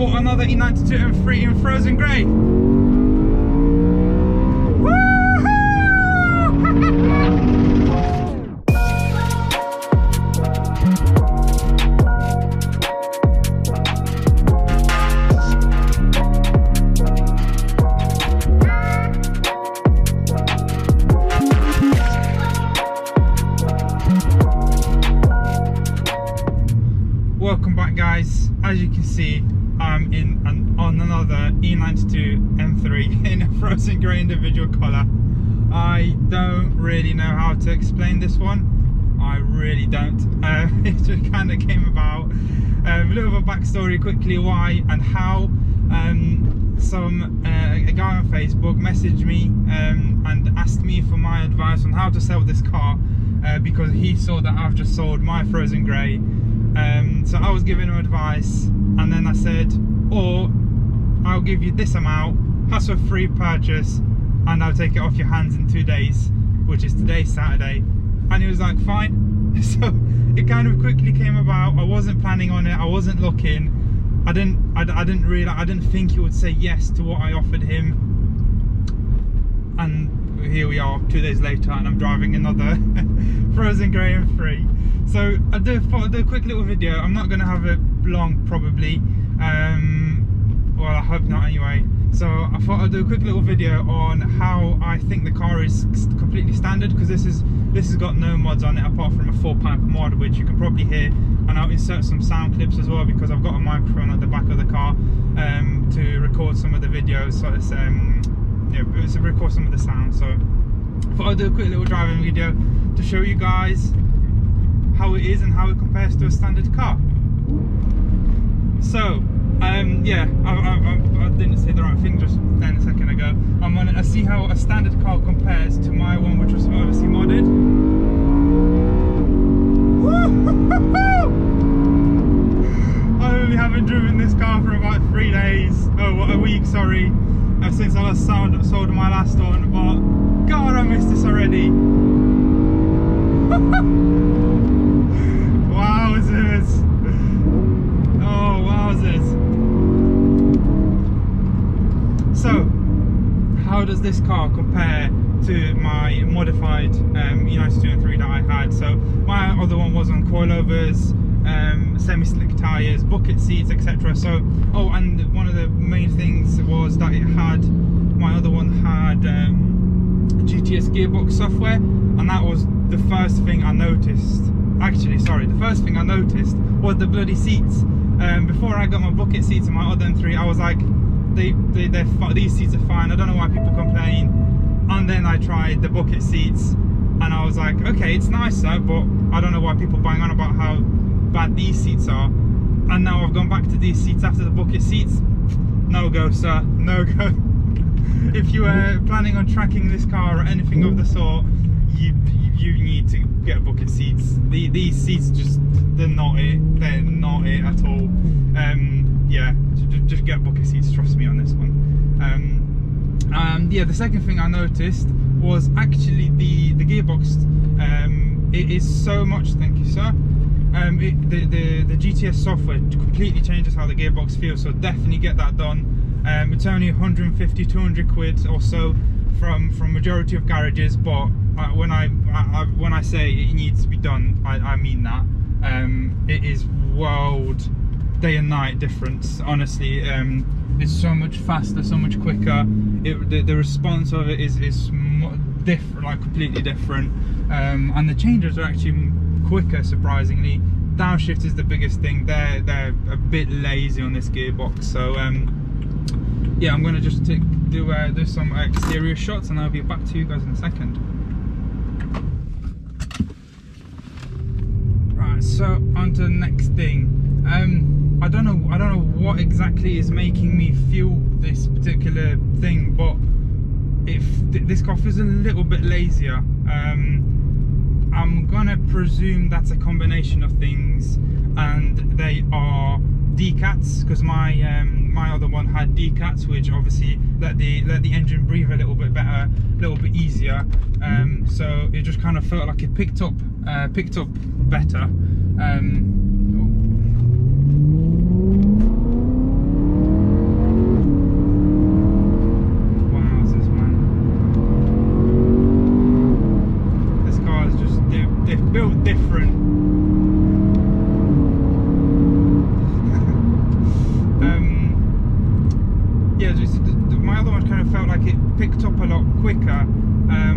bought another E92 M3 in Frozen Grey. Welcome back, guys. As you can see, I'm on another E92 M3 in a Frozen Grey individual colour. I don't really know how to explain this one. I really don't. It just kind of came about. A little of a backstory quickly why and how. A guy on Facebook messaged me and asked me for my advice on how to sell this car because he saw that I've just sold my Frozen Grey. So I was giving him advice, and then I said, or I'll give you this amount, hassle-free purchase, and I'll take it off your hands in 2 days, which is today, Saturday. And he was like, fine. So it kind of quickly came about. I wasn't planning on it. I wasn't looking. I didn't think he would say yes to what I offered him. And here we are 2 days later, and I'm driving another Frozen Grey M3. So I do a quick little video. I'm not going to have it long, probably. Well, I hope not anyway. So I thought I'd do a quick little video on how I think the car is completely standard, because this has got no mods on it apart from a 4-pipe mod, which you can probably hear. And I'll insert some sound clips as well, because I've got a microphone at the back of the car to record some of the videos. So it's to record some of the sound. So I thought I'd do a quick little driving video to show you guys how it is and how it compares to a standard car. So yeah, I didn't say the right thing just then a second ago. I'm gonna see how a standard car compares to my one, which was obviously modded. I only haven't driven this car for about 3 days, a week, sorry, since I sold my last one, but God, I missed this already. Wowzers! Oh, wowzers! So, how does this car compare to my modified E92 M3 that I had? So, my other one was on coilovers, semi-slick tyres, bucket seats, etc. So, oh, and one of the main things was that my other one had GTS gearbox software, and that was the first thing I noticed. Actually, sorry, the first thing I noticed was the bloody seats. Before I got my bucket seats in my other M3, I was like, these seats are fine, I don't know why people complain. And then I tried the bucket seats, and I was like, okay, it's nicer, but I don't know why people bang on about how bad these seats are. And now I've gone back to these seats after the bucket seats. No go, sir, no go. If you were planning on tracking this car or anything of the sort, you need to get bucket seats. These seats they're not it at all. Yeah, just get bucket seats, trust me on this one. And yeah, the second thing I noticed was actually the gearbox. It is so much, thank you, sir. The GTS software completely changes how the gearbox feels, so definitely get that done. It's only 150, 200 quid or so from majority of garages, but when I say it needs to be done, I mean that. It is world, day and night difference, honestly. It's so much faster, so much quicker. The response of it is different, like completely different, and the changes are actually quicker, surprisingly. Downshift is the biggest thing. They're a bit lazy on this gearbox, so yeah, I'm gonna just do some exterior shots, and I'll be back to you guys in a second. Right, so on to the next thing. I don't know what exactly is making me feel this particular thing, but this car feels a little bit lazier. I'm gonna presume that's a combination of things, and they are decats, because my other one had decats, which obviously let the engine breathe a little bit better, a little bit easier. So it just kind of felt like it picked up better. picked up a lot quicker.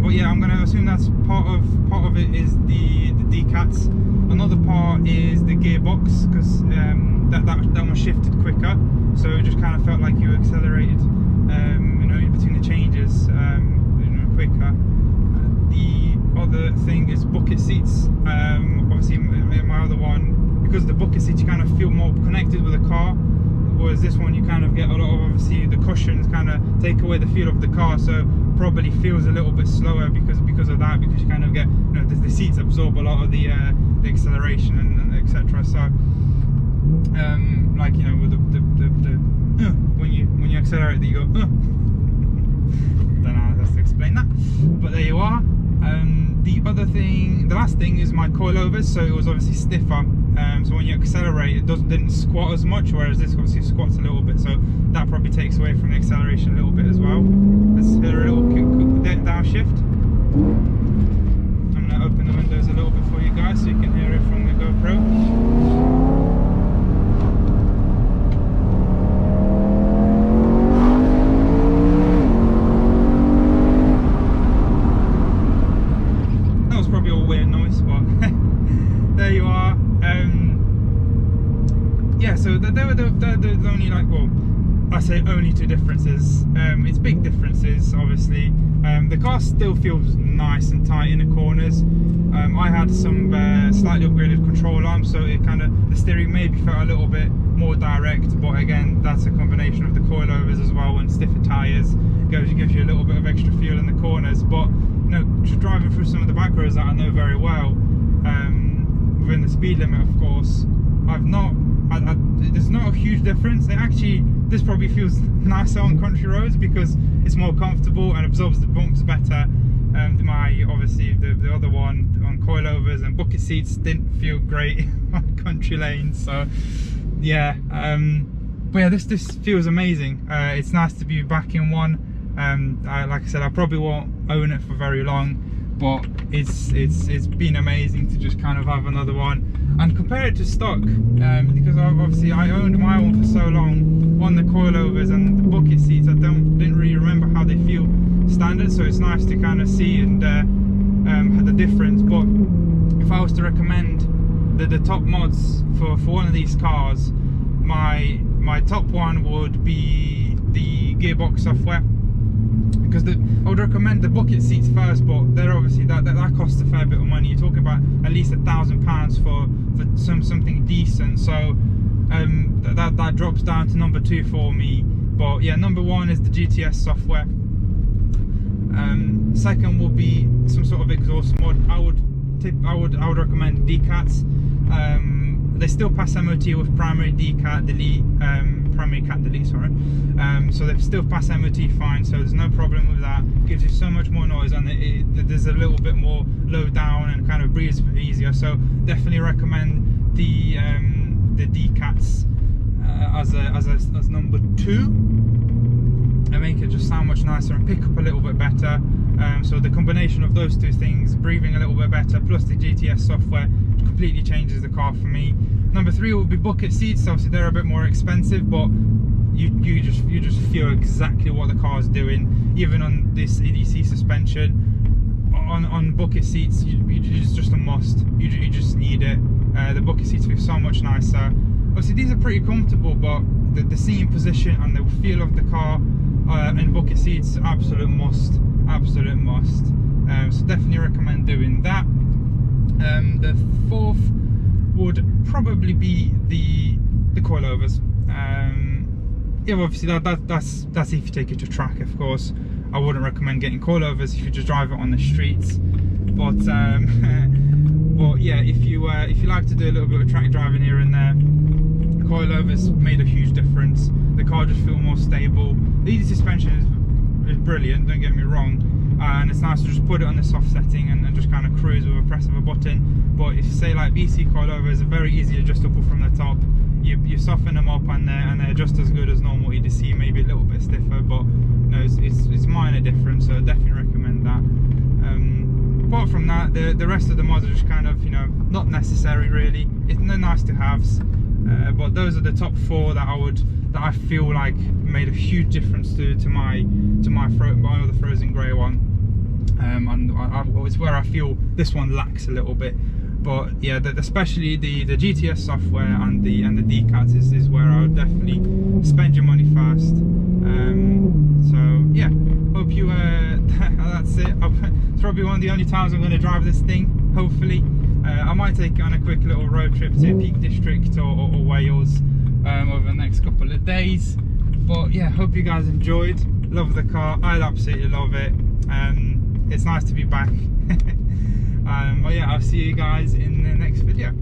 But yeah, I'm going to assume that's part of it is the decats. Another part is the gearbox, because that one shifted quicker, so it just kind of felt like you accelerated, you know, in between the changes, you know, quicker. The other thing is bucket seats. Obviously, in my other one, because the bucket seats, you kind of feel more connected with the car. Whereas this one, you kind of get a lot of, obviously, the cushions kind of take away the feel of the car, so probably feels a little bit slower because of that, because you kind of get, you know, the seats absorb a lot of the acceleration and etc. So like, you know, with the when you accelerate, that you go don't know how else to explain that, but there you are. The other thing, the last thing, is my coilovers. So it was obviously stiffer, so when you accelerate, it didn't squat as much, whereas this obviously squats a little bit, so that probably takes away from the acceleration a little bit as well. Let's hit a little quick downshift. I'm going to open the windows a little bit for you guys so you can hear it from the GoPro. Yeah, so they're only, like, well, I say only two differences. It's big differences, obviously. The car still feels nice and tight in the corners. I had some slightly upgraded control arms, so it kind of, the steering maybe felt a little bit more direct, but again, that's a combination of the coilovers as well, and stiffer tyres gives you a little bit of extra feel in the corners. But, you know, just driving through some of the back roads that I know very well, within the speed limit, of course, there's not a huge difference. This probably feels nicer on country roads because it's more comfortable and absorbs the bumps better. Obviously the other one on coilovers and bucket seats didn't feel great on country lanes. So yeah, but yeah, this feels amazing. It's nice to be back in one. Like I said, I probably won't own it for very long, but it's been amazing to just kind of have another one and compare it to stock, because obviously I owned my one for so long on the coilovers and the bucket seats. I didn't really remember how they feel standard, so it's nice to kind of see and the difference. But if I was to recommend the top mods for one of these cars, my top one would be the gearbox software, because I would recommend the bucket seats first, but they're obviously that costs a fair bit of money. You're talking about at least £1,000 for something decent, so that drops down to number 2 for me. But yeah, number 1 is the GTS software. Second will be some sort of exhaust mod. I would recommend decats. They still pass MOT with primary decat delete, primary cat delete, sorry. So they still pass MOT fine, so there's no problem with that. It gives you so much more noise, and there's a little bit more low down and kind of breathes a bit easier. So definitely recommend the decats as number 2, and make it just sound much nicer and pick up a little bit better. So the combination of those two things, breathing a little bit better, plus the GTS software, completely changes the car for me. Number 3 will be bucket seats. Obviously they're a bit more expensive, but you just feel exactly what the car is doing. Even on this EDC suspension, on bucket seats, it's just a must. You just need it. The bucket seats feel so much nicer. Obviously these are pretty comfortable, but the seating position and the feel of the car in bucket seats, absolute must. So definitely recommend doing that. The 4th would probably be the coilovers. Yeah, obviously that's if you take it to track, of course. I wouldn't recommend getting coilovers if you just drive it on the streets. But but yeah, if you like to do a little bit of track driving here and there, coilovers made a huge difference. The car just feels more stable. The easy suspension is brilliant, don't get me wrong, and it's nice to just put it on the soft setting and just kind of cruise with a press of a button. But if you say like BC coilovers are very easy adjustable from the top, you soften them up and they're just as good as normal EDC, maybe a little bit stiffer, but you know, it's minor difference, so I definitely recommend that. Apart from that, the rest of the mods are just kind of, you know, not necessary really. They're nice to haves. but those are the top 4 that I feel like made a huge difference to my other Frozen Grey one. And it's where I feel this one lacks a little bit. But yeah, especially the GTS software and the DCATs is where I would definitely spend your money first. So yeah, hope you that's it. It's probably one of the only times I'm going to drive this thing, hopefully. I might take it on a quick little road trip to Peak District or Wales over the next couple of days. But yeah, hope you guys enjoyed. Love the car, I absolutely love it. It's nice to be back. But yeah, I'll see you guys in the next video.